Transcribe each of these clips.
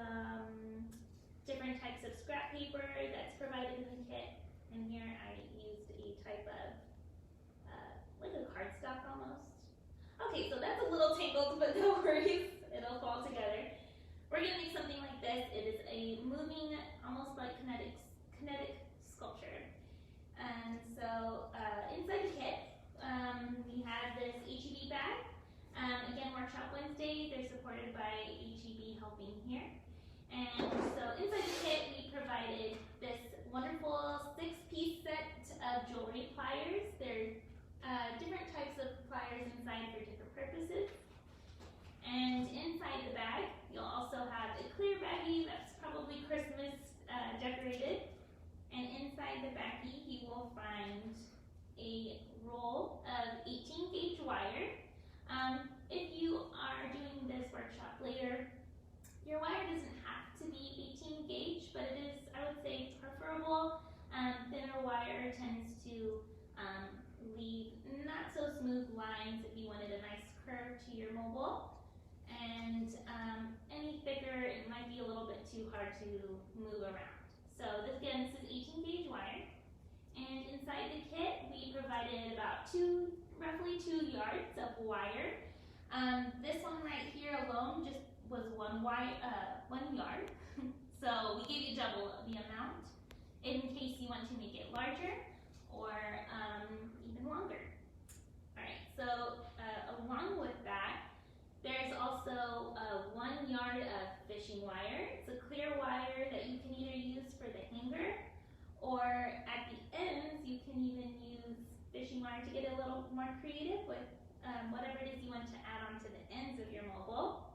some different types of scrap paper that's provided in the kit. And here I used a type of, like a cardstock almost. Okay, so that's a little tangled, but no worries, it'll fall together. We're gonna make something like this. It is a moving, almost like kinetic sculpture. And so inside the kit, we have this HEB bag. Again, Workshop Wednesday, they're supported by HEB Helping Here. And so inside the kit, we provided this wonderful 6-piece set of jewelry pliers. There are different types of pliers inside for different purposes. And inside the bag, you'll also have a clear baggie that's probably Christmas decorated. And inside the baggie, you will find a roll of 18-gauge wire. If you are doing this workshop later, your wire doesn't have to be 18 gauge, but it is, I would say, preferable. Thinner wire tends to leave not so smooth lines if you wanted a nice curve to your mobile. And any thicker, it might be a little bit too hard to move around. So this, again, this is 18-gauge wire. And inside the kit, we provided about roughly 2 yards of wire. This one right here alone just was 1 yard. So we gave you double the amount in case you want to make it larger or even longer. All right, so along with that, there's also 1 yard of fishing wire. It's a clear wire that you can either use for the hanger, or at the ends, you can even use fishing wire to get a little more creative with whatever it is you want to add on to the ends of your mobile.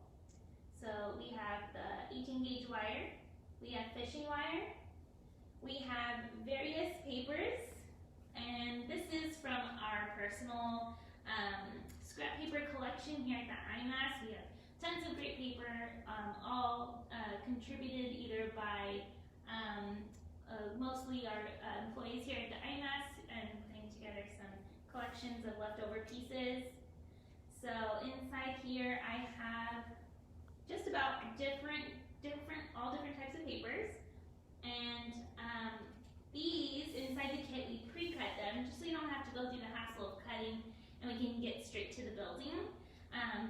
So we have the 18-gauge wire, we have fishing wire, we have various papers, and this is from our personal scrap paper collection here at the IMAS. We have tons of great paper, all contributed either by mostly our employees here at the IMAS and putting together some collections of leftover pieces. So inside here I have just about all different types of papers. And these, inside the kit, we pre-cut them just so you don't have to go through the hassle of cutting and we can get straight to the building.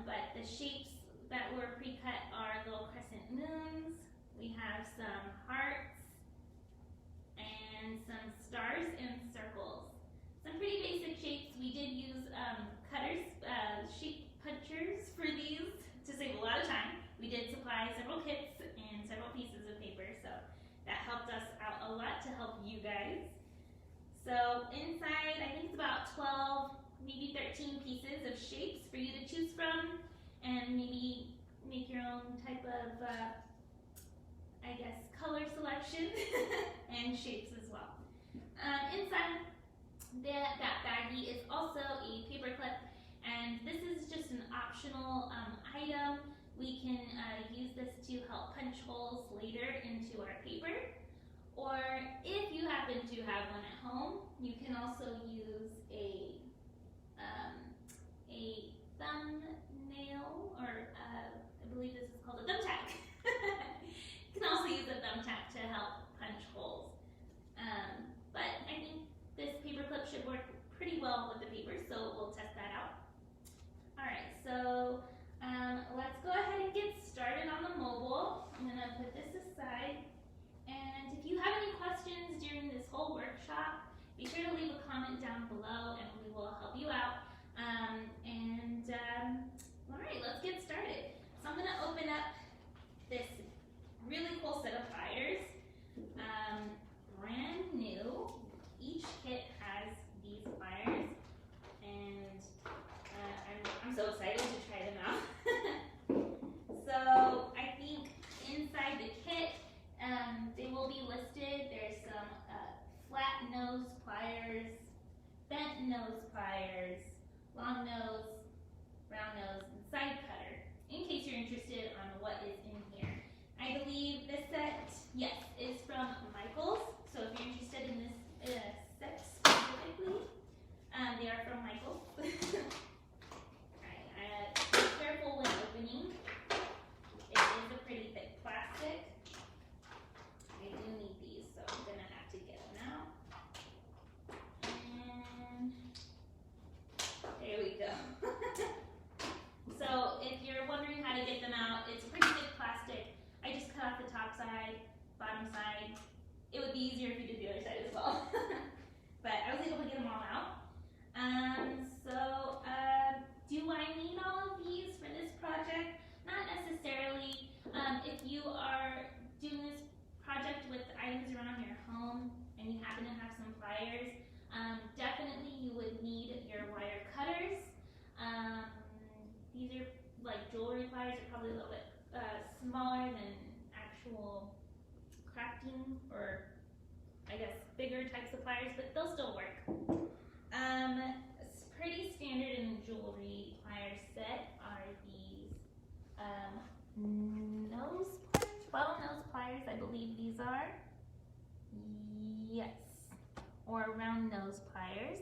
But the shapes that were pre-cut are little crescent moons. We have some hearts and some stars and circles. Some pretty basic shapes. We did use cutters, shape punchers for these to save a lot of time. We did supply several kits and several pieces of paper, so that helped us out a lot to help you guys. So inside, I think it's about 12, maybe 13 pieces of shapes for you to choose from, and maybe make your own type of, I guess, color selection and shapes as well. Inside that baggie is also a paper clip, and this is just an optional item. We can use this to help punch holes later into our paper, or if you happen to have one at home, you can also use a thumbnail, or I believe this is called a thumbtack. You can also use a thumbtack to help punch holes. But I think this paper clip should work pretty well with the paper, so we'll test that out. All right, so let's go ahead and get started on the mobile. I'm going to put this aside. And if you have any questions during this whole workshop, be sure to leave a comment down below and we will help you out. All right, let's get started. So I'm going to open up this really cool set of pliers. Brand new. Each kit has these pliers, and I'm so excited to try them out. So I think inside the kit, they will be listed. There's some flat nose pliers, bent nose pliers, long nose, round nose, and side cutter, in case you're interested on what is in here. I believe this set, yes, is from Michael's. So if you're interested in this set specifically, they are from Michael's. Alright, be careful when opening. It is a pretty thick plastic. easier if you did the other side as well. But I was able to get them all out. Do I need all of these for this project? Not necessarily. If you are doing this project with items around your home and you happen to have some pliers, definitely you would need your wire cutters. These are like jewelry pliers, are probably a little bit smaller than actual crafting or I guess bigger types of pliers, but they'll still work. It's pretty standard in the jewelry plier set are these nose pliers, bottle nose pliers, I believe these are. Yes, or round nose pliers.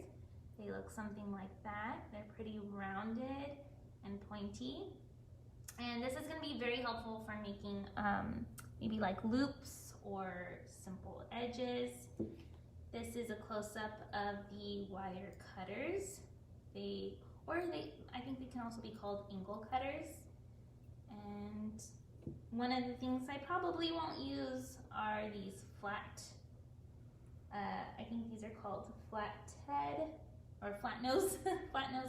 They look something like that. They're pretty rounded and pointy. And this is going to be very helpful for making maybe like loops or simple edges. This is a close-up of the wire cutters. I think they can also be called angle cutters. And one of the things I probably won't use are these flat, I think these are called flathead or flat nose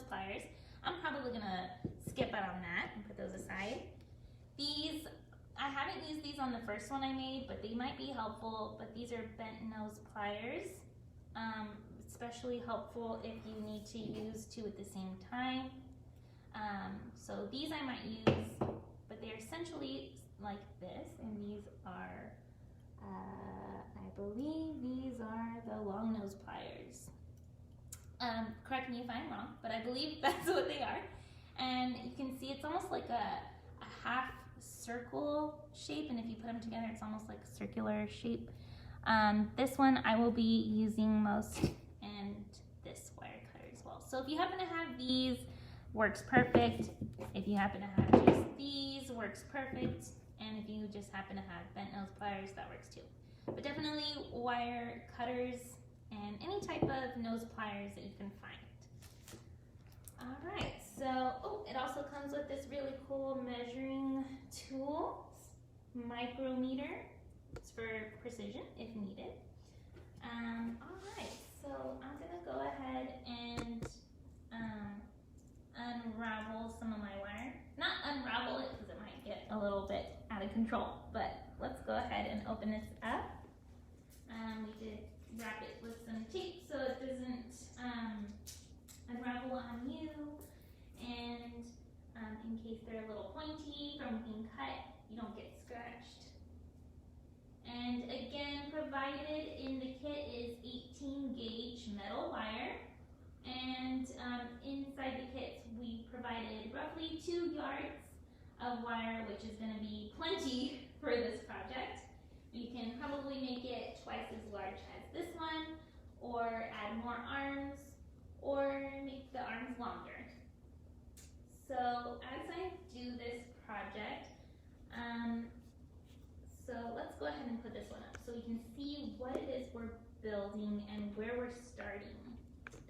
pliers. I'm probably gonna skip out on that and put those aside. These, I haven't used these on the first one I made, but they might be helpful, but these are bent nose pliers. Especially helpful if you need to use two at the same time. So these I might use, but they're essentially like this, and these are, I believe these are the long nose pliers. Correct me if I'm wrong, but I believe that's what they are. And you can see it's almost like a half circle shape, and if you put them together, it's almost like a circular shape. This one I will be using most, and this wire cutter as well. So if you happen to have these, works perfect. If you happen to have just these, works perfect. And if you just happen to have bent nose pliers, that works too. But definitely wire cutters and any type of nose pliers that you can find. All right, so it also comes with this really cool measuring tool, micrometer. It's for precision if needed. All right, so I'm gonna go ahead and unravel some of my wire. Not unravel it because it might get a little bit out of control, but let's go ahead and open this up. We did wrap it with some tape so it doesn't unravel on you, and in case they're a little pointy from being cut, you don't get scratched. And again, provided in the kit is 18 gauge metal wire, and inside the kit we provided roughly 2 yards of wire, which is going to be plenty for this project. You can probably make it twice as large as this one, or add more arms, or make the arms longer. So as I do this project, so let's go ahead and put this one up so we can see what it is we're building and where we're starting.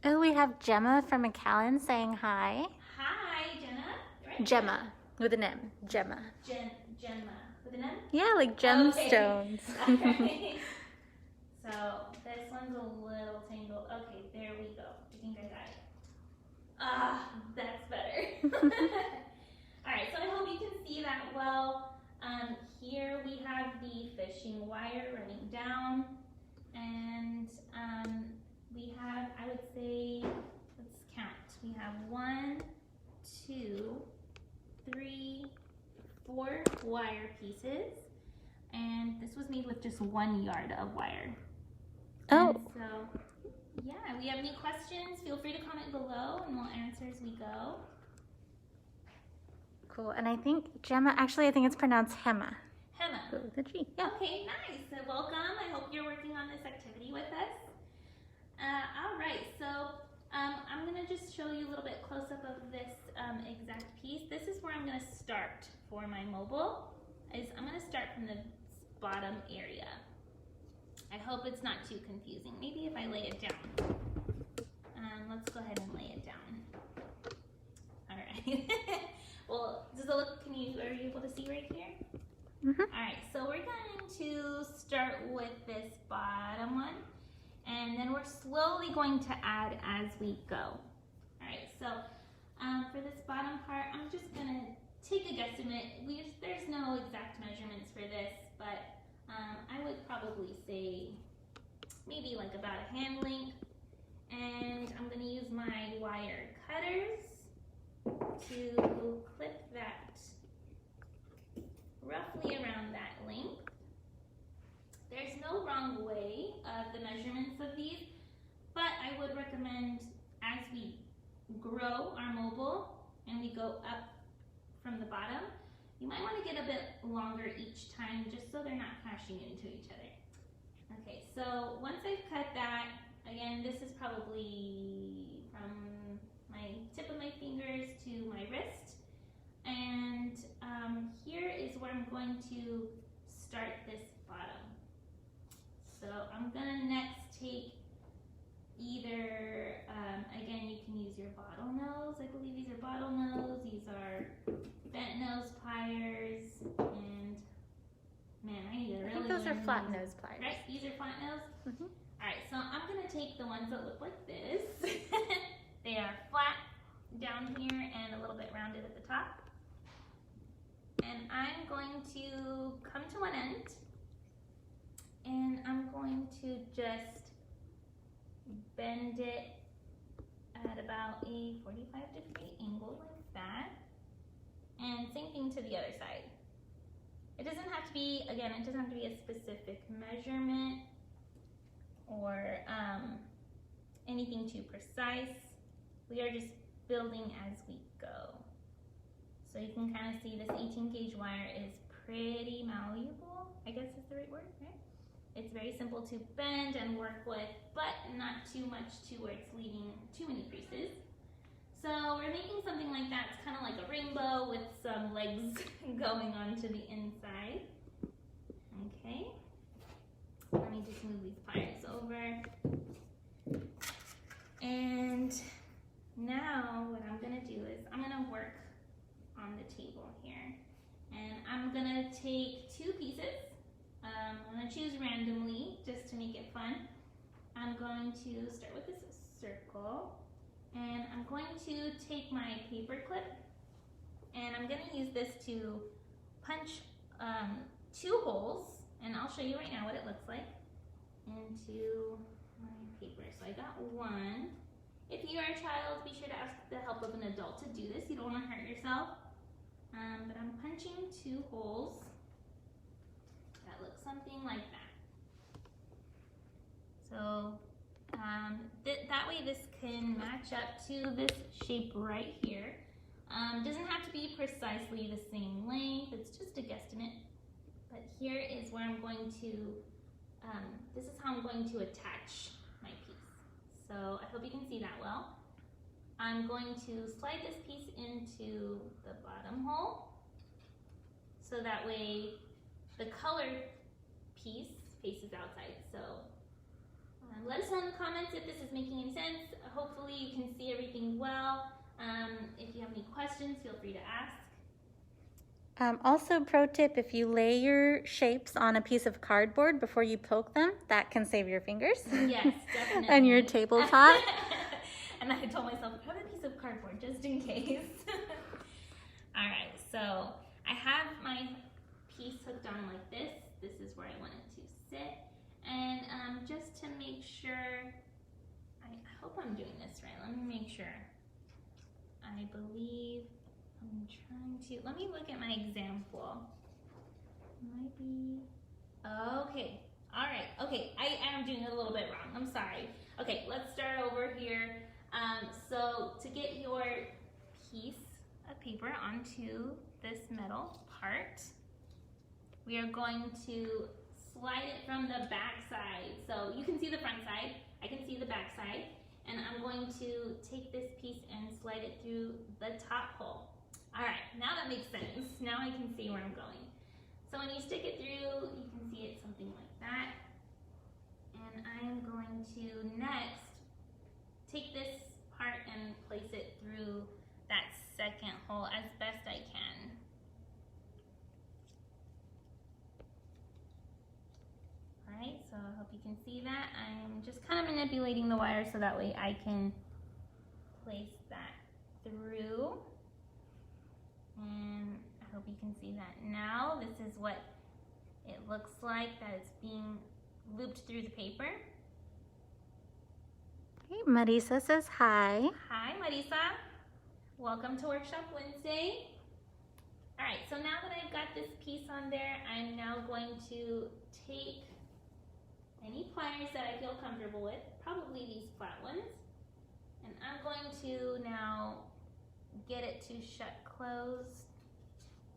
Oh, we have Gemma from McAllen saying hi. Hi, Jenna. Right? Gemma, with an M. Gemma. Gemma. With an M? Yeah, like gemstones. Okay. So this one's a little tangled. Okay, there we go. I think I got it. Ah, that's better. All right, so I hope you can see that well. Here we have the fishing wire running down, and we have, I would say, let's count. We have 1, 2, 3, 4 wire pieces, and this was made with just 1 yard of wire. Oh. And so, yeah, we have any questions, feel free to comment below and we'll answer as we go. Cool, and I think Gemma, actually I think it's pronounced Hema. Hema. With a G, yeah. Okay, nice. So welcome. I hope you're working on this activity with us. All right, so I'm going to just show you a little bit close-up of this exact piece. This is where I'm going to start for my mobile. I'm going to start from the bottom area. I hope it's not too confusing. Maybe if I lay it down. Let's go ahead and lay it down. All right. Well, does it look, are you able to see right here? Mm-hmm. All right, so we're going to start with this bottom bottom one. And then we're slowly going to add as we go. All right, so for this bottom part, I'm just gonna take a guesstimate. There's no exact measurements for this, but I would probably say maybe like about a hand length. And I'm gonna use my wire cutters to clip that roughly around that length. There's no wrong way of the measurements of these, but I would recommend as we grow our mobile and we go up from the bottom, you might want to get a bit longer each time just so they're not crashing into each other. Okay, so once I've cut that, again, this is probably from my tip of my fingers to my wrist, and here is where I'm going to start this bottom. So I'm gonna next take either, again, you can use your bottle nose. I believe these are bottle nose. These are bent nose pliers, and man, I need to really I think those are learn flat these. nose pliers. Right, these are flat nose? Mm-hmm. All right, so I'm gonna take the ones that look like this. They are flat down here and a little bit rounded at the top. And I'm going to come to one end, and I'm going to just bend it at about a 45-degree angle like that. And same thing to the other side. It doesn't have to be, again, it doesn't have to be a specific measurement or anything too precise. We are just building as we go. So you can kind of see this 18 gauge wire is pretty malleable, I guess is the right word, right? It's very simple to bend and work with, but not too much to where it's leaving too many creases. So we're making something like that. It's kind of like a rainbow with some legs going on to the inside. Okay. Let me just move these pliers over. And now what I'm gonna do is I'm gonna work on the table here. And I'm gonna take two pieces. I'm gonna choose randomly just to make it fun. I'm going to start with this circle. And I'm going to take my paper clip, and I'm going to use this to punch two holes, and I'll show you right now what it looks like, into my paper. So I got one. If you are a child, be sure to ask the help of an adult to do this. You don't want to hurt yourself. But I'm punching two holes that look something like that. So that way this can match up to this shape right here. Doesn't have to be precisely the same length, it's just a guesstimate. But here is where I'm going to, this is how I'm going to attach my piece. So I hope you can see that well. I'm going to slide this piece into the bottom hole. So that way the colored piece faces outside. So let us know in the comments if this is making any sense. Hopefully you can see everything well. If you have any questions, feel free to ask. Also, pro tip, if you lay your shapes on a piece of cardboard before you poke them, that can save your fingers. Yes, definitely. And your tabletop. And I told myself, grab a piece of cardboard just in case. All right, so I have my piece hooked on like this. This is where I want it to sit. And just to make sure, I hope I'm doing this right. Let me make sure. I believe I'm trying to, let me look at my example. Might be, okay. All right, okay, I am doing it a little bit wrong. I'm sorry. Okay, let's start over here. So to get your piece of paper onto this metal part, we are going to slide it from the back side. So you can see the front side, I can see the back side, and I'm going to take this piece and slide it through the top hole. All right, now that makes sense. Now I can see where I'm going. So when you stick it through, you can see it something like that. And I'm going to next take this part and place it through that second hole as best I can. All right, so hope you can see that. I'm just kind of manipulating the wire so that way I can place that through. And I hope you can see that now. This is what it looks like that it's being looped through the paper. Okay, Marisa says hi. Hi, Marisa. Welcome to Workshop Wednesday. All right, so now that I've got this piece on there, I'm now going to take any pliers that I feel comfortable with, probably these flat ones, and I'm going to now get it to shut closed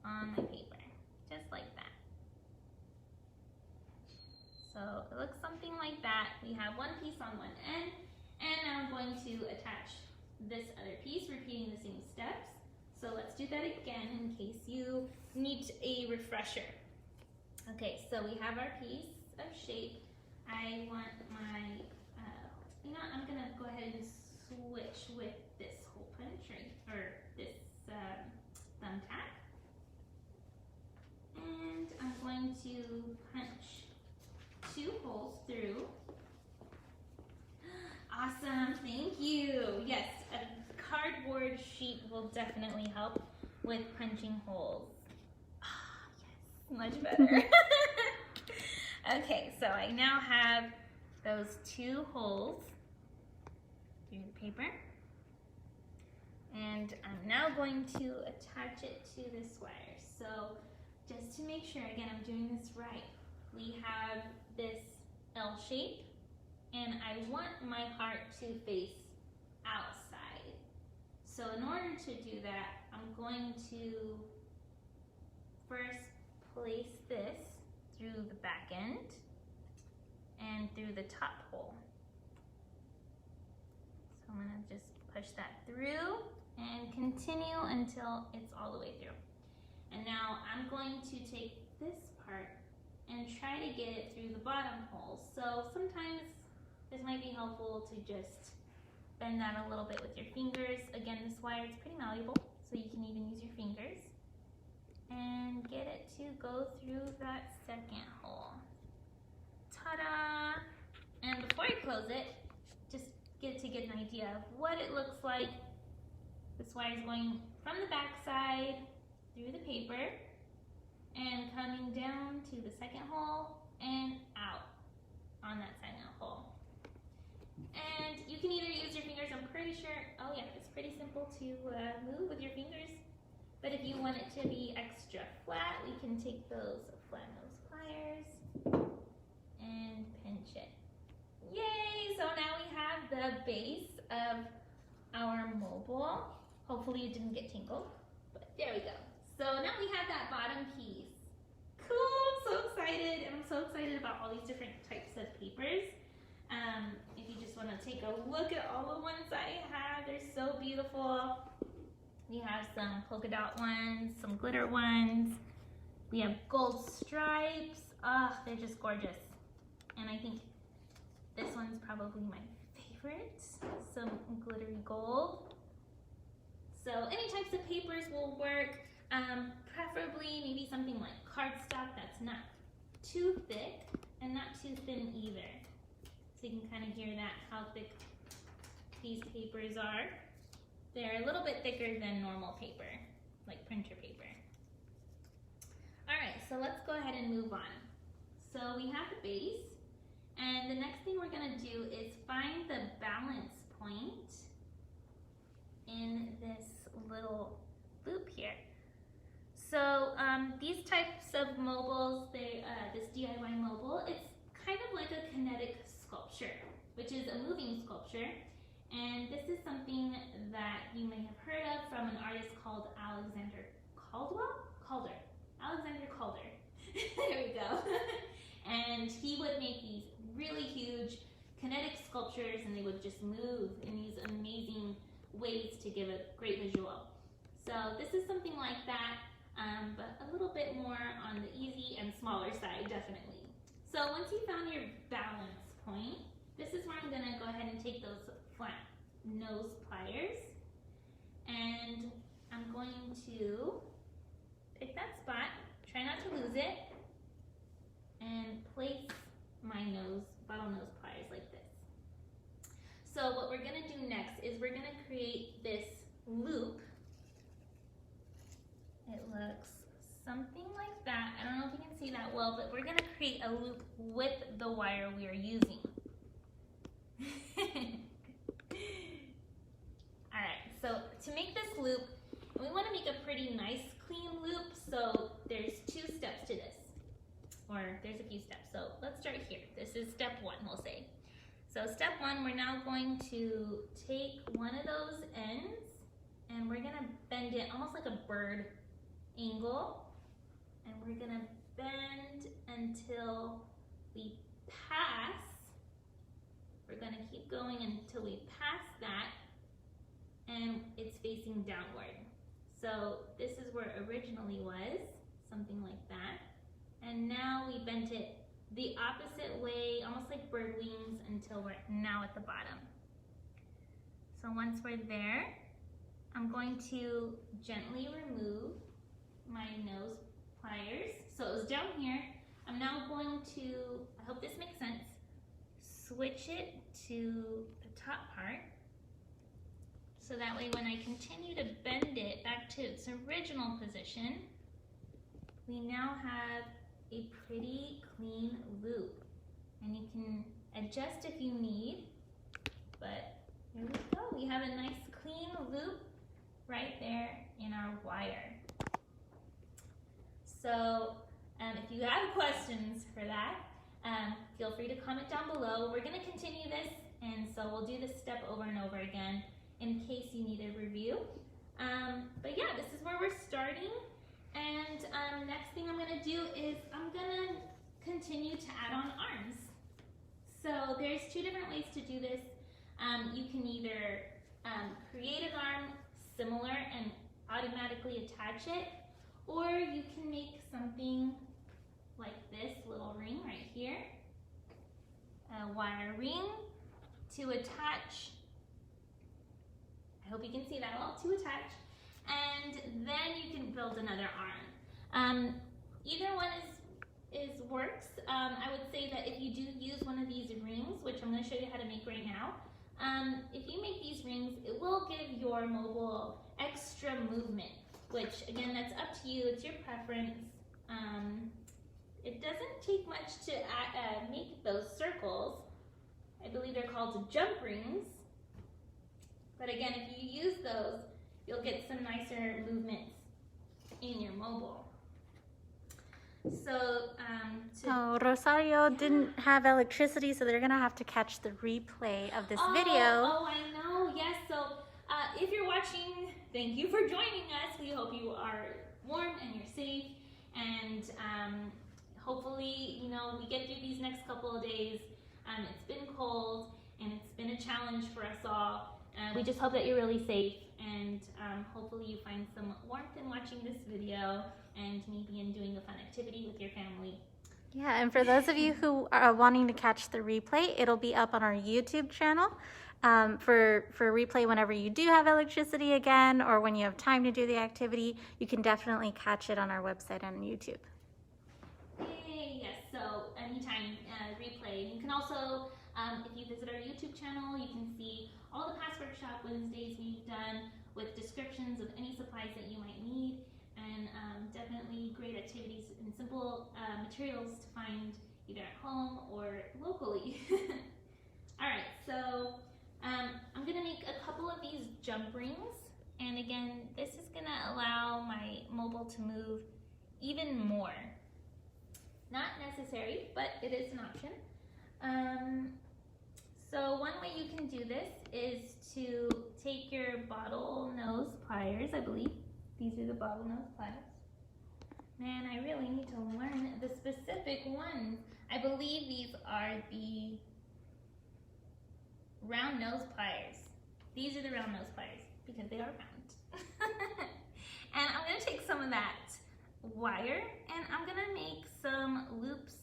on my paper, just like that. So it looks something like that. We have one piece on one end, and now I'm going to attach this other piece, repeating the same steps. So let's do that again in case you need a refresher. Okay, so we have our piece of shape. I want my, I'm gonna go ahead and switch with this hole punch or this thumbtack. And I'm going to punch 2 holes through. Awesome, thank you. Yes, a cardboard sheet will definitely help with punching holes. Yes, much better. Okay, so I now have those 2 holes through the paper. And I'm now going to attach it to this wire. So just to make sure, again, I'm doing this right, we have this L shape, and I want my heart to face outside. So in order to do that, I'm going to first place this through the back end and through the top hole. So I'm gonna just push that through and continue until it's all the way through. And now I'm going to take this part and try to get it through the bottom hole. So sometimes this might be helpful to just bend that a little bit with your fingers. Again, this wire is pretty malleable, so you can even use your fingers. And get it to go through that second hole. Ta-da! And before I close it, just get to get an idea of what it looks like. This wire is going from the back side through the paper and coming down to the second hole and out on that second hole. And you can either use your fingers, I'm pretty sure, oh yeah, it's pretty simple to move with your fingers. But if you want it to be extra flat, we can take those flat nose pliers and pinch it. Yay! So now we have the base of our mobile. Hopefully it didn't get tangled, but there we go. So now we have that bottom piece. Cool, I'm so excited. And I'm so excited about all these different types of papers. If you just want to take a look at all the ones I have, they're so beautiful. We have some polka dot ones, some glitter ones. We have gold stripes. Oh, they're just gorgeous. And I think this one's probably my favorite. Some glittery gold. So any types of papers will work. Preferably maybe something like cardstock that's not too thick and not too thin either. So you can kind of hear that, how thick these papers are. They're a little bit thicker than normal paper, like printer paper. All right, so let's go ahead and move on. So we have the base, and the next thing we're gonna do is find the balance point in this little loop here. So these types of mobiles, this DIY mobile, it's kind of like a kinetic sculpture, which is a moving sculpture. And this is something that you may have heard of from an artist called Alexander Calder. Alexander Calder. There we go. And he would make these really huge kinetic sculptures, and they would just move in these amazing ways to give a great visual. So this is something like that, but a little bit more on the easy and smaller side, definitely. So once you found your balance point, this is where I'm gonna go ahead and take those flat nose pliers, and I'm going to pick that spot, try not to lose it, and place my nose bottlenose pliers like this. So what we're gonna do next is we're gonna create this loop. It looks something like that. I don't know if you can see that well, but we're gonna create a loop with the wire we are using. Alright, so to make this loop, we want to make a pretty nice clean loop, so there's 2 steps to this. Or there's a few steps, so let's start here. This is step 1, we'll say. So step 1, we're now going to take one of those ends and we're gonna bend it almost like a bird angle, and we're gonna bend until we pass. We're gonna keep going until we pass that and it's facing downward. So this is where it originally was, something like that. And now we bent it the opposite way, almost like bird wings, until we're now at the bottom. So once we're there, I'm going to gently remove my nose pliers. So it was down here. I'm now going to, I hope this makes sense, switch it to the top part. So that way when I continue to bend it back to its original position, we now have a pretty clean loop. And you can adjust if you need, but here we go. We have a nice clean loop right there in our wire. So if you have questions for that, feel free to comment down below. We're gonna continue this, and so we'll do this step over and over again in case you need a review. But yeah, this is where we're starting. And next thing I'm gonna do is I'm gonna continue to add on arms. So there's 2 different ways to do this. You can either create an arm similar and automatically attach it, or you can make something like this little ring right here, a wire ring to attach. I hope you can see that well, to attach. And then you can build another arm. Either one works. I would say that if you do use one of these rings, which I'm going to show you how to make right now, if you make these rings, it will give your mobile extra movement, which again, that's up to you, it's your preference. It doesn't take much to make those circles. I believe they're called jump rings. But again, if you use those, you'll get some nicer movements in your mobile. So, Rosario didn't have electricity, so they're gonna have to catch the replay of this video. Oh, I know, yes. So, if you're watching, thank you for joining us. We hope you are warm and you're safe, and hopefully, you know, we get through these next couple of days. It's been cold, and it's been a challenge for us all. We just hope that you're really safe, and hopefully you find some warmth in watching this video, and maybe in doing a fun activity with your family. Yeah, and for those of you who are wanting to catch the replay, it'll be up on our YouTube channel for replay whenever you do have electricity again, or when you have time to do the activity. You can definitely catch it on our website and YouTube. Yay, yes, so anytime replay. You can also, if you visit our YouTube channel, you can see all the past workshop Wednesdays we've done with descriptions of any supplies that you might need, and definitely great activities and simple materials to find either at home or locally. Alright, so I'm going to make a couple of these jump rings, and again, this is going to allow my mobile to move even more. Not necessary, but it is an option. So one way you can do this is to take your bottlenose pliers, I believe. These are the bottlenose pliers. Man, I really need to learn the specific ones. I believe these are the round nose pliers. These are the round nose pliers because they are round. And I'm going to take some of that wire and I'm going to make some loops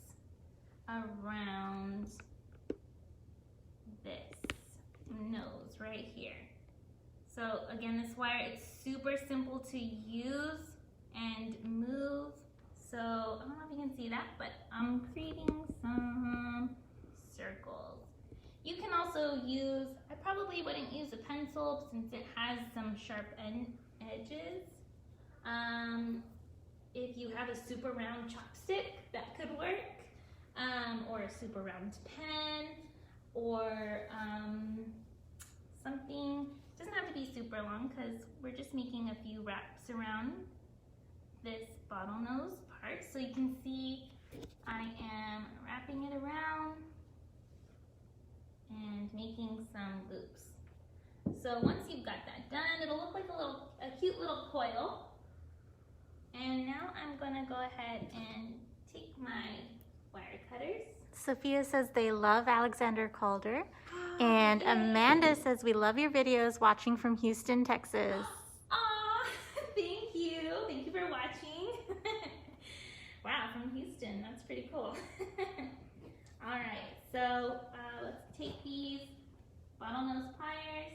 around this nose right here. So again, this wire, it's super simple to use and move. So I don't know if you can see that, but I'm creating some circles. also use, I probably wouldn't use a pencil since it has some sharp edges. If you have a super round chopstick, that could work. Or a super round pen, or something. It doesn't have to be super long because we're just making a few wraps around this bottlenose part. So you can see I am wrapping it around and making some loops. So once you've got that done, it'll look like a cute little coil. And now I'm gonna go ahead and take my wire cutters. Sophia says they love Alexander Calder. And Amanda says we love your videos, watching from Houston, Texas. Aw, thank you. Thank you for watching. Wow, from Houston, that's pretty cool. All right, so let's take these bottlenose pliers,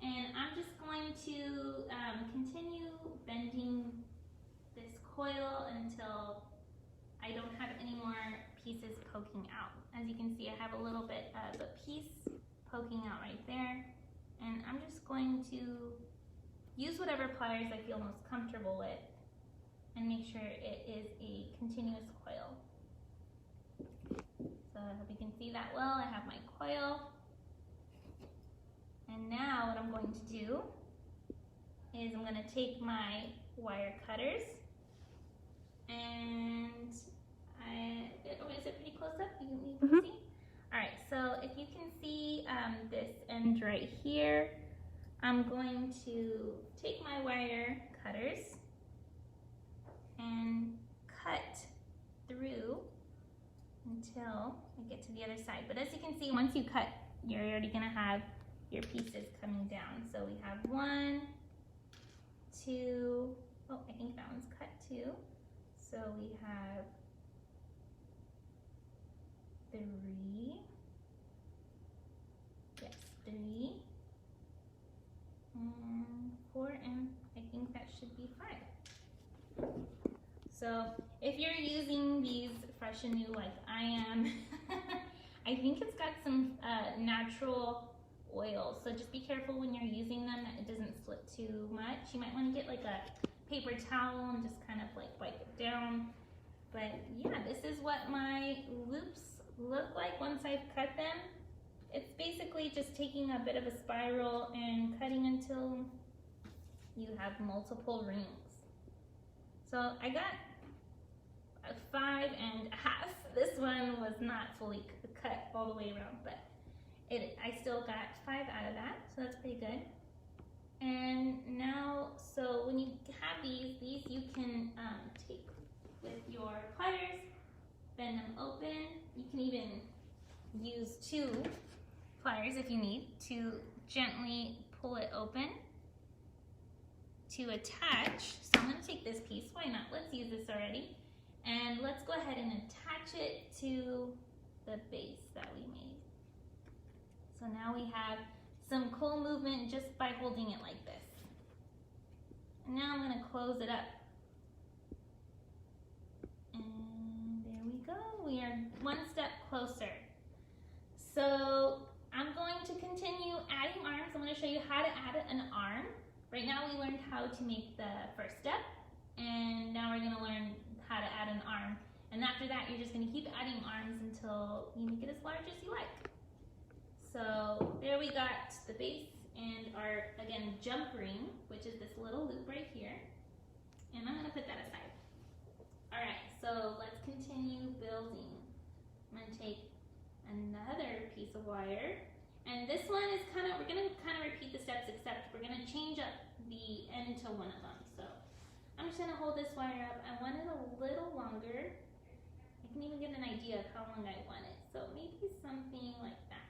and I'm just going to continue bending this coil until I don't have any more pieces poking out. As you can see, I have a little bit of a piece poking out right there, and I'm just going to use whatever pliers I feel most comfortable with and make sure it is a continuous coil. So I hope you can see that well. I have my coil, and now what I'm going to do is I'm going to take my wire cutters, and is it pretty close up? You can see? All right, so if you can see this end right here, I'm going to take my wire cutters and cut through until I get to the other side. But as you can see, once you cut, you're already gonna have your pieces coming down. So we have 1, 2, oh, I think that one's cut too. So we have 3, yes, 3, and 4, and I think that should be 5. So if you're using these fresh and new like I am, I think it's got some natural oil, so just be careful when you're using them that it doesn't slip too much. You might want to get like a paper towel and just kind of like wipe it down. But yeah, this is what my loops look like once I've cut them. It's basically just taking a bit of a spiral and cutting until you have multiple rings. So I got a 5 1/2. This one was not fully cut all the way around, but I still got 5 out of that, so that's pretty good. And now, so when you have these you can take with your pliers, bend them open. You can even use 2 pliers if you need to gently pull it open to attach. So I'm going to take this piece, why not? Let's use this already. And let's go ahead and attach it to the base that we made. So now we have some cool movement just by holding it like this. And now I'm going to close it up. And there we go. We are one step closer. So I'm going to continue adding arms. I'm going to show you how to add an arm. Right now we learned how to make the first step, and now we're going to learn how to add an arm. And after that, you're just going to keep adding arms until you make it as large as you like. So there we got the base and our, again, jump ring, which is this little loop right here. And I'm going to put that aside. All right, so let's continue building. I'm going to take another piece of wire. And this one is we're going to kind of repeat the steps, except we're going to change up the end to one of them. So I'm just going to hold this wire up. I want it a little longer. I can even get an idea of how long I want it. So maybe something like that.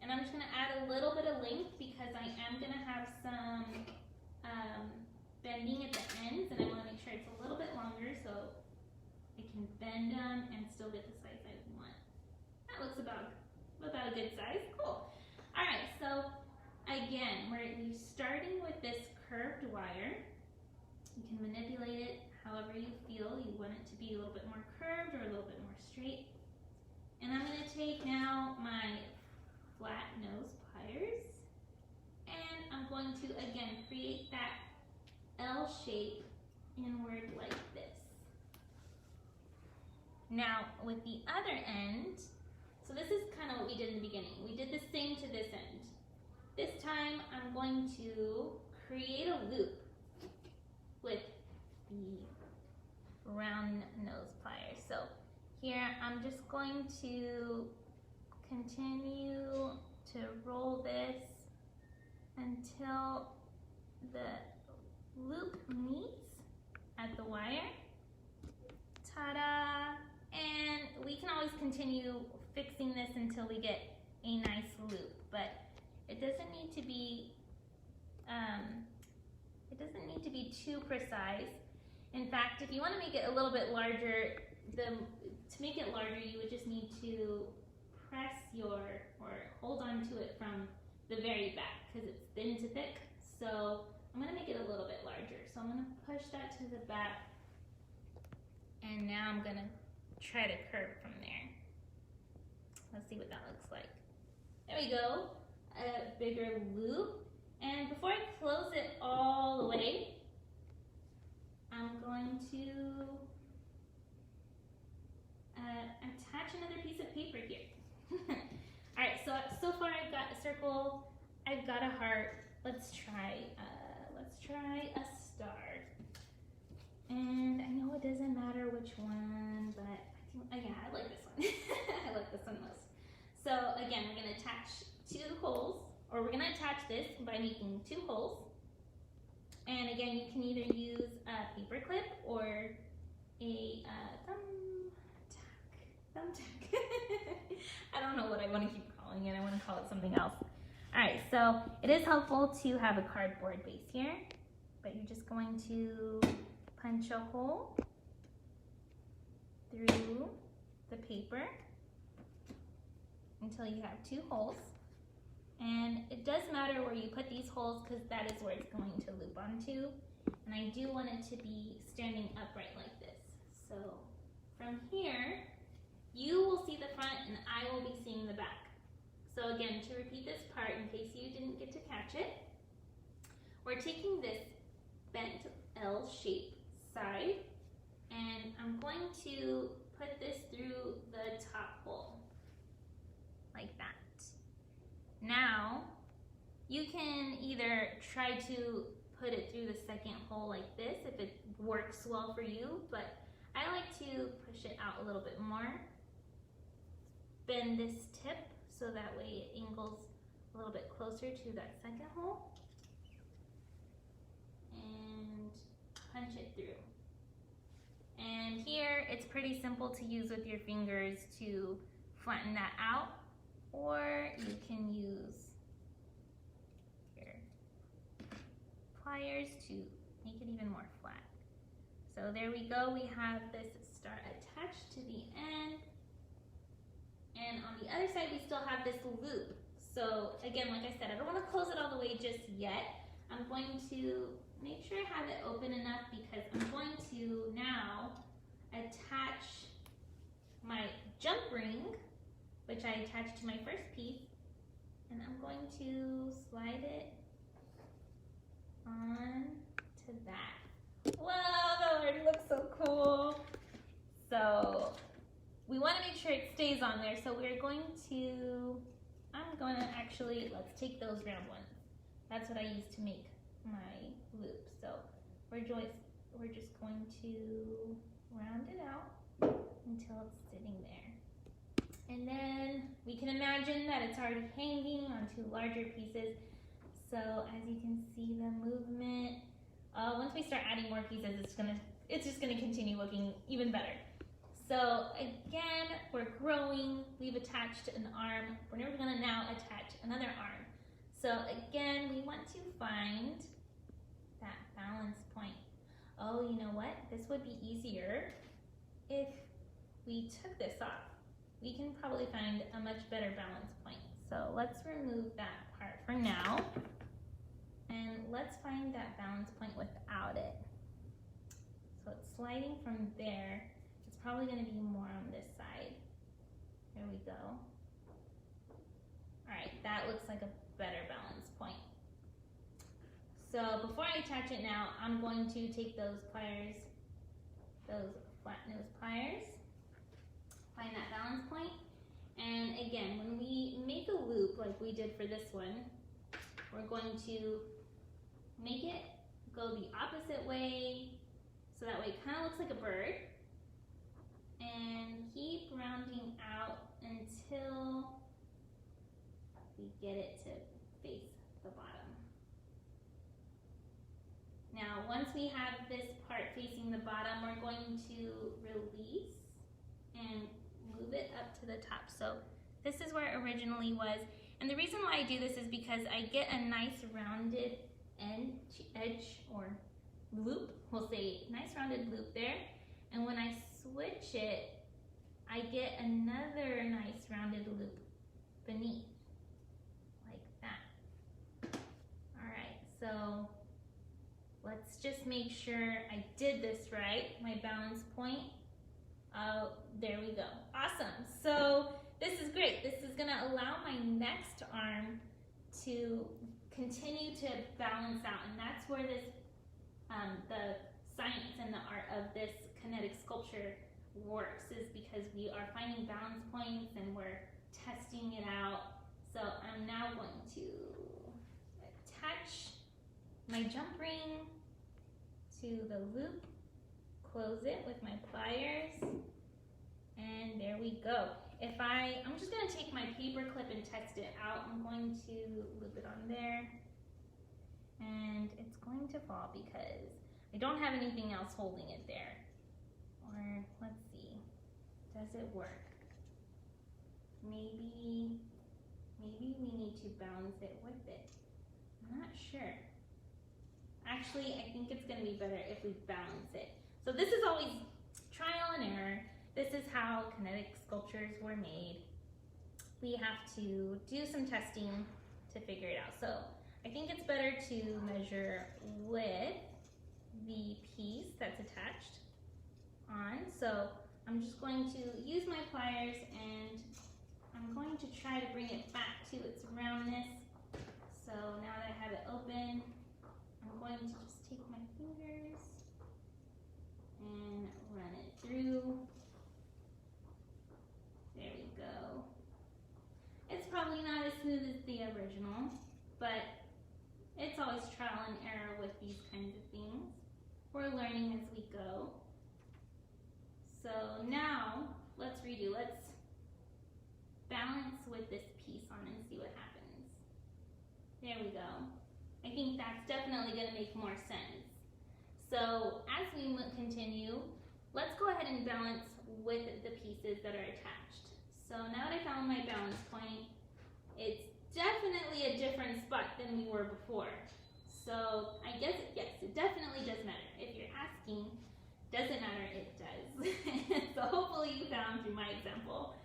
And I'm just going to add a little bit of length because I am going to have some bending at the ends, and I want to make sure it's a little bit longer so I can bend them and still get the size I want. That looks about a good size. Cool. All right, so again, we're starting with this curved wire. You can manipulate it however you feel. You want it to be a little bit more curved or a little bit more straight. And I'm going to take now my shape inward like this. Now with the other end, so this is kind of what we did in the beginning. We did the same to this end. This time I'm going to create a loop with the round nose pliers. So here I'm just going to continue to roll this until the loop meets at the wire. Ta-da! And we can always continue fixing this until we get a nice loop, but it doesn't need to be too precise. In fact, if you want to make it a little bit larger, to make it larger, you would just need to press or hold on to it from the very back because it's thin to thick. So I'm going to make it a little bit larger. So I'm going to push that to the back, and now I'm going to try to curve from there. Let's see what that looks like. There we go, a bigger loop. And before I close it all the way, I'm going to attach another piece of paper here. All right, so far I've got a circle, I've got a heart. Let's try a star. And I know it doesn't matter which one, but yeah, I like this one. I like this one most. So again, we're going to attach two holes, or we're going to attach this by making two holes. And again, you can either use a paper clip or a thumbtack. I don't know what I want to keep calling it. I want to call it something else. All right, so it is helpful to have a cardboard base here, but you're just going to punch a hole through the paper until you have two holes. And it does matter where you put these holes because that is where it's going to loop onto. And I do want it to be standing upright like this. So from here, you will see the front and I will be seeing the back. So again, to repeat this part in case you didn't get to catch it, we're taking this bent L-shaped side and I'm going to put this through the top hole like that. Now, you can either try to put it through the second hole like this if it works well for you, but I like to push it out a little bit more. Bend this tip so that way it angles a little bit closer to that second hole. And punch it through. And here, it's pretty simple to use with your fingers to flatten that out. Or you can use your pliers to make it even more flat. So there we go, we have this star attached to the end. And on the other side, we still have this loop. So again, like I said, I don't want to close it all the way just yet. I'm going to make sure I have it open enough because I'm going to now attach my jump ring, which I attached to my first piece, and I'm going to slide it on to that. Wow, that already looks so cool. So we want to make sure it stays on there, so we're going to, let's take those round ones. That's what I use to make my loop. So we're just going to round it out until it's sitting there. And then we can imagine that it's already hanging onto larger pieces. So as you can see the movement, once we start adding more pieces, it's just gonna continue looking even better. So again, we're growing, we've attached an arm, we're never gonna now attach another arm. So again, we want to find that balance point. Oh, you know what? This would be easier if we took this off. We can probably find a much better balance point. So let's remove that part for now. And let's find that balance point without it. So it's sliding from there. It's probably going to be more on this side. There we go. All right, that looks like a better balance point. So So before I attach it now, I'm going to take those pliers, those flat nose pliers, find that balance point, and again, when we make a loop like we did for this one, we're going to make it go the opposite way, so that way it kind of looks like a bird, and keep rounding out until we get it to face the bottom. Now, once we have this part facing the bottom, we're going to release and move it up to the top. So this is where it originally was. And the reason why I do this is because I get a nice rounded edge or loop. We'll say nice rounded loop there. And when I switch it, I get another nice rounded loop beneath, like that. All right, so let's just make sure I did this right, my balance point. There we go, awesome. So this is great. This is gonna allow my next arm to continue to balance out, and that's where this, the science and the art of this kinetic sculpture works, is because we are finding balance points and we're testing it out. So I'm now going to attach my jump ring to the loop, close it with my pliers, and there we go. I'm just gonna take my paper clip and test it out. I'm going to loop it on there, and it's going to fall because I don't have anything else holding it there. Or let's see, does it work? Maybe we need to balance it with it. I'm not sure. Actually, I think it's gonna be better if we balance it. So this is always trial and error. This is how kinetic sculptures were made. We have to do some testing to figure it out. So I think it's better to measure with the piece that's attached on. So I'm just going to use my pliers and I'm going to try to bring it back to its roundness. So now that I have it open, I'm going to just take my fingers and run it through. There we go. It's probably not as smooth as the original, but it's always trial and error with these kinds of things. We're learning as we go. So now let's redo. Let's balance with this piece on and see what happens. There we go. I think that's definitely going to make more sense. So as we continue, let's go ahead and balance with the pieces that are attached. So now that I found my balance point, it's definitely a different spot than we were before. So I guess, yes, it definitely does matter. If you're asking, does it matter? It does. So hopefully you found through my example.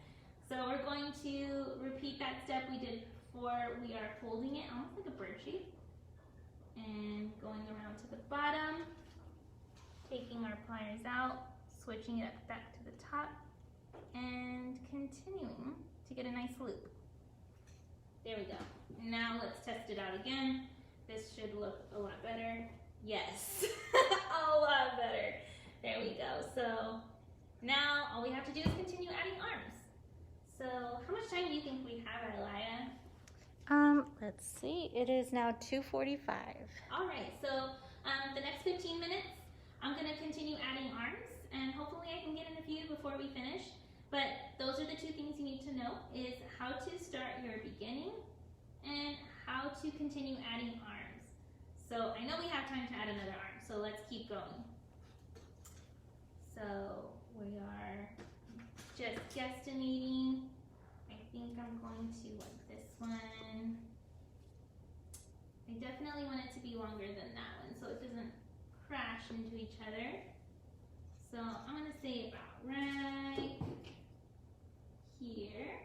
So we're going to repeat that step we did before. We are folding it almost like a bird shape and going around to the bottom, taking our pliers out, switching it back to the top, and continuing to get a nice loop. There we go. Now let's test it out again. This should look a lot better. Yes, a lot better. There we go. So now all we have to do is continue adding arms. So how much time do you think we have, Elia? Let's see. It is now 2:45. All right. So the next 15 minutes, I'm going to continue adding arms, and hopefully I can get in a few before we finish. But those are the two things you need to know, is how to start your beginning and how to continue adding arms. So I know we have time to add another arm, so let's keep going. So we are just guesstimating. I think I'm going to like this one. I definitely want it to be longer than that one so it doesn't crash into each other. So I'm going to say about right here.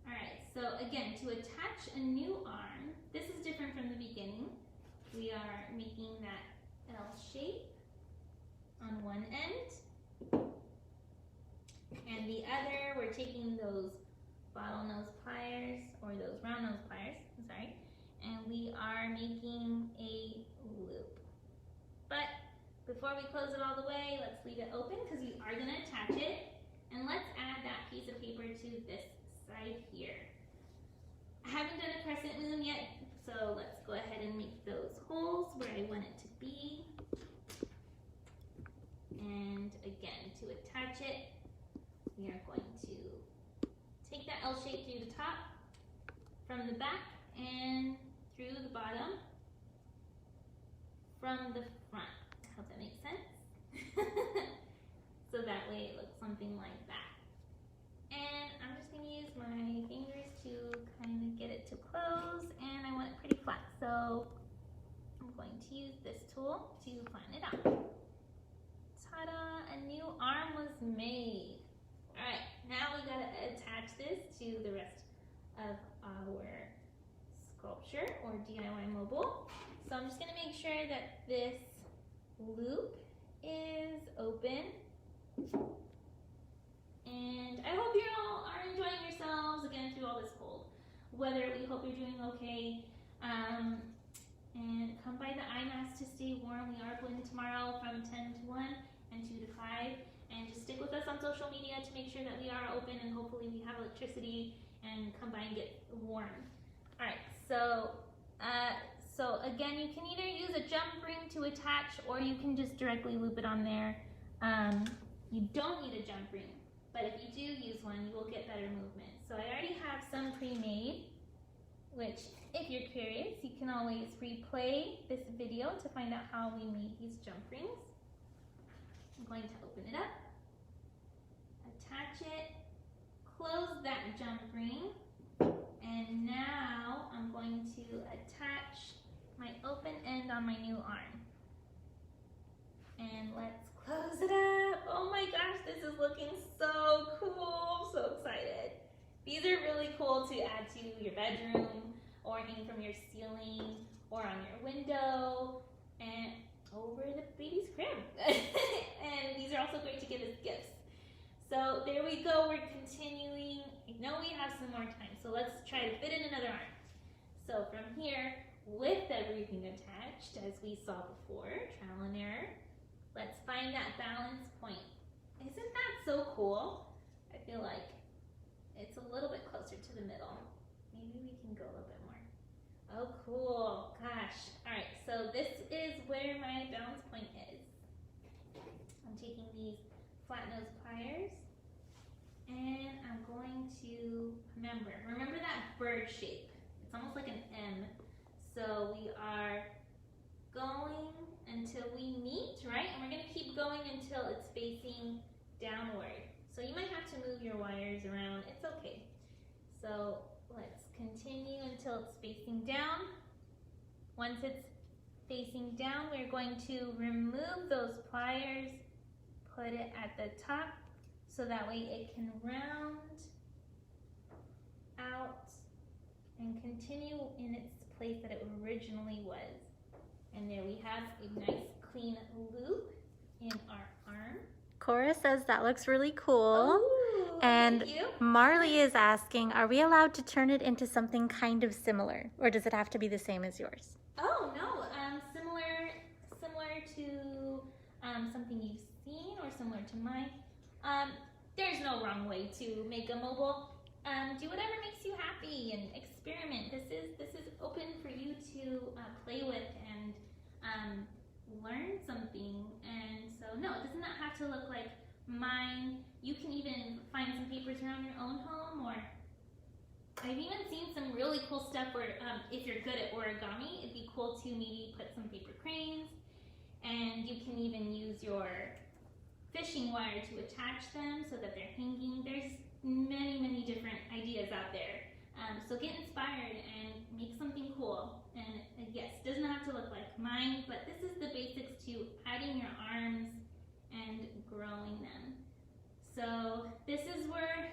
Alright, so again, to attach a new arm, this is different from the beginning. We are making that L shape on one end, and the other, we're taking those bottlenose pliers, or those round nose pliers, I'm sorry, and we are making a loop. But before we close it all the way, let's leave it open because we are going to attach it. And let's add that piece of paper to this side here. I haven't done a crescent moon yet, so let's go ahead and make those holes where I want it to be. And again, to attach it, we are going to take that L shape through the top, from the back, and through the bottom, from the front. I hope that makes sense. So that way it looks something like that. And I'm just going to use my fingers to kind of get it to close, and I want it pretty flat. So I'm going to use this tool to flatten it out. Ta-da! A new arm was made. All right, now we got to attach this to the rest of our sculpture or DIY mobile. So I'm just going to make sure that this loop is open. And I hope you all are enjoying yourselves again through all this cold weather. We hope you're doing okay. And come by the IMAS to stay warm. We are open tomorrow from 10 to 1 and 2 to 5. And just stick with us on social media to make sure that we are open and hopefully we have electricity and come by and get warm. All right, so again, you can either use a jump ring to attach or you can just directly loop it on there. You don't need a jump ring, but if you do use one, you will get better movement. So I already have some pre-made, which if you're curious, you can always replay this video to find out how we made these jump rings. I'm going to open it up, attach it, close that jump ring, and now I'm going to attach my open end on my new arm. And let's close it up. Oh my gosh, this is looking so cool. I'm so excited. These are really cool to add to your bedroom or hang from your ceiling or on your window and over the baby's crib. And these are also great to give as gifts. So there we go, we're continuing. I know we have some more time, so let's try to fit in another arm. So from here, with everything attached, as we saw before, trial and error, let's find that balance point. Isn't that so cool? I feel like it's a little bit closer to the middle. Maybe we can go a little bit more. Oh, cool. Gosh. All right, so this is where my balance point is. I'm taking these flat nose pliers and I'm going to remember that bird shape. It's almost like an M. So we are going until we meet, right? And we're going to keep going until it's facing downward. So you might have to move your wires around. It's okay. So let's continue until it's facing down. Once it's facing down, we're going to remove those pliers, put it at the top so that way it can round out and continue in its place that it originally was. And there we have a nice clean loop in our arm. Cora says that looks really cool. Ooh, and thank you. Marley is asking, are we allowed to turn it into something kind of similar, or does it have to be the same as yours? Oh no, similar to something you've seen or similar to mine. There's no wrong way to make a mobile. Do whatever makes you happy and experiment. This is open for you to play with and learn something. And so no, it does not have to look like mine. You can even find some papers around your own home, or I've even seen some really cool stuff where if you're good at origami, it'd be cool to maybe put some paper cranes, and you can even use your fishing wire to attach them so that they're hanging. There's many different ideas out there. So get inspired and make something cool. And yes, it doesn't have to look like mine, but this is the basics to adding your arms and growing them. So this is where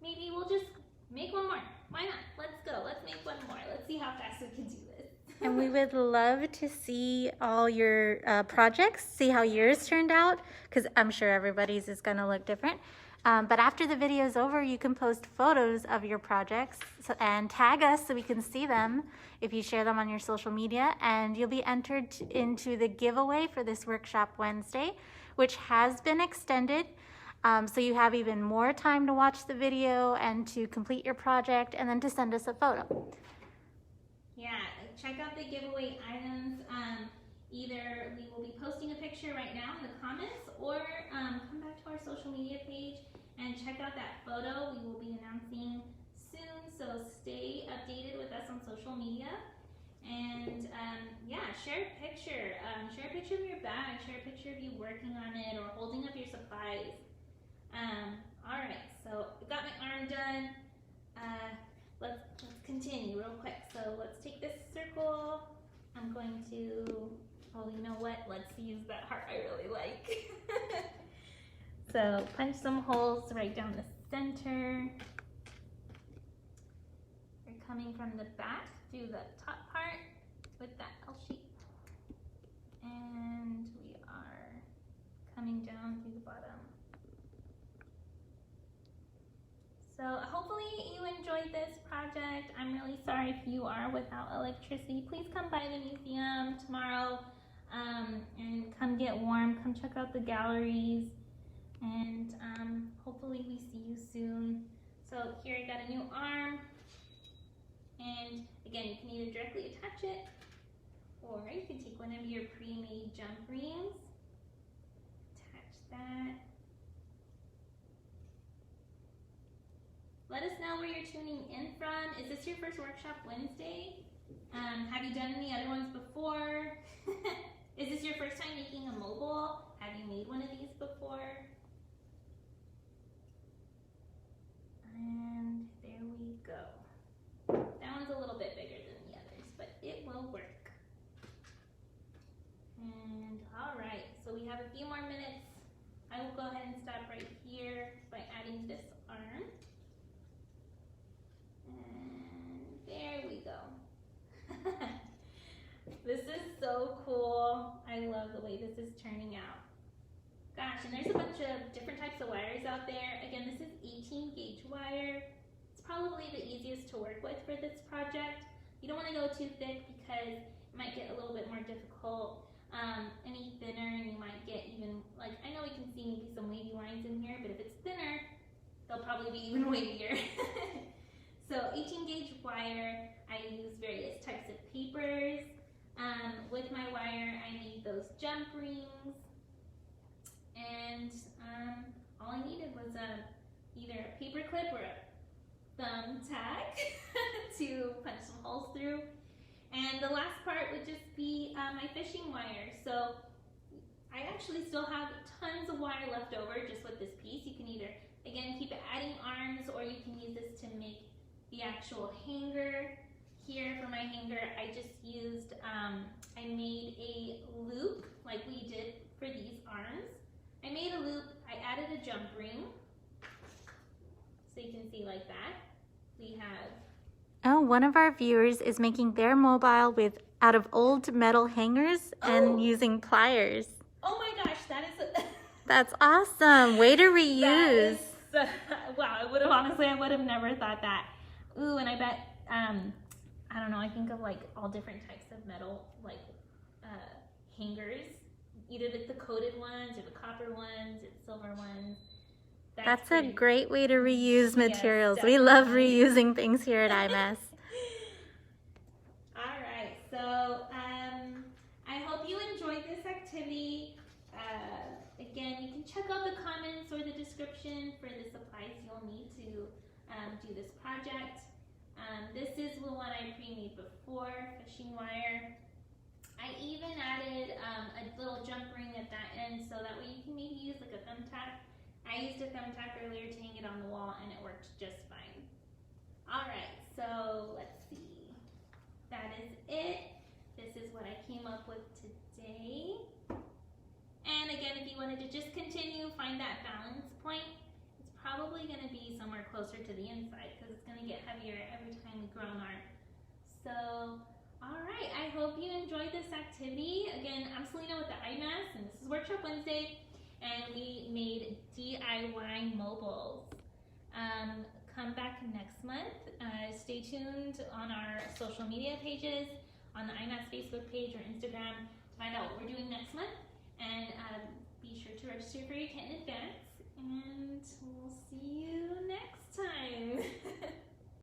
maybe we'll just make one more. Why not? Let's go. Let's make one more. Let's see how fast we can do this. And we would love to see all your projects, see how yours turned out, because I'm sure everybody's is going to look different. But after the video is over, you can post photos of your projects and tag us so we can see them if you share them on your social media, and you'll be entered into the giveaway for this Workshop Wednesday, which has been extended. So you have even more time to watch the video and to complete your project and then to send us a photo. Yeah, check out the giveaway items. Either we will be posting a picture right now in the comments, or come back to our social media page and check out that photo we will be announcing soon. So stay updated with us on social media. And yeah, share a picture. Share a picture of your bag. Share a picture of you working on it or holding up your supplies. All right, so I got my arm done. Let's continue real quick. So let's take this circle. I'm going to, oh, you know what? Let's use that heart I really like. So punch some holes right down the center. We're coming from the back through the top part with that L shape. And we are coming down through the bottom. So hopefully you enjoyed this project. I'm really sorry if you are without electricity. Please come by the museum tomorrow and come get warm. Come check out the galleries, and hopefully we see you soon. So here I got a new arm, and again, you can either directly attach it, or you can take one of your pre-made jump rings, attach that. Let us know where you're tuning in from. Is this your first Workshop Wednesday? Have you done any other ones before? Is this your first time making a mobile? Have you made one of these before? And there we go. That one's a little bit bigger than the others, but it will work. And all right, so we have a few more minutes. I will go ahead and stop right here by adding this arm. And there we go. This is so cool. I love the way this is turning out. Gosh, and there's a bunch of different types of wires out there. Again, this is 18 gauge wire. It's probably the easiest to work with for this project. You don't want to go too thick because it might get a little bit more difficult. Any thinner and you might get even, like, I know we can see maybe some wavy lines in here, but if it's thinner, they'll probably be even wavier. So 18 gauge wire, I use various types of papers. With my wire, I made those jump rings, and all I needed was either a paper clip or a thumbtack to punch some holes through. And the last part would just be my fishing wire. So I actually still have tons of wire left over just with this piece. You can either, again, keep adding arms, or you can use this to make the actual hanger. Here for my hanger, I just used, I made a loop like we did for these arms. I made a loop, I added a jump ring, so you can see like that. We have... Oh, one of our viewers is making their mobile out of old metal hangers and using pliers. Oh my gosh, that is... That's awesome. Way to reuse. Wow, I would have never thought that. Ooh, and I bet, I don't know, I think of like all different types of metal, like hangers, either like the coated ones or the copper ones or the silver ones. That's a great way to reuse materials. Yes, we love reusing things here at IMS. All right, so I hope you enjoyed this activity. Again, you can check out the comments or the description for the supplies you'll need to do this project. This is the one I pre-made before, fishing wire. I even added a little jump ring at that end, so that way you can maybe use like a thumbtack. I used a thumbtack earlier to hang it on the wall, and it worked just fine. All right, so let's see. That is it. This is what I came up with today. And again, if you wanted to just continue, find that balance point, it's probably going to be somewhere closer to the inside because it's going to get heavier every time we grow an arm. So, all right, I hope you enjoyed this activity. Again, I'm Selena with the IMAS, and this is Workshop Wednesday, and we made DIY mobile mobiles. Come back next month. Stay tuned on our social media pages, on the IMATS Facebook page or Instagram to find out what we're doing next month. And be sure to register for your kit in advance. And we'll see you next time.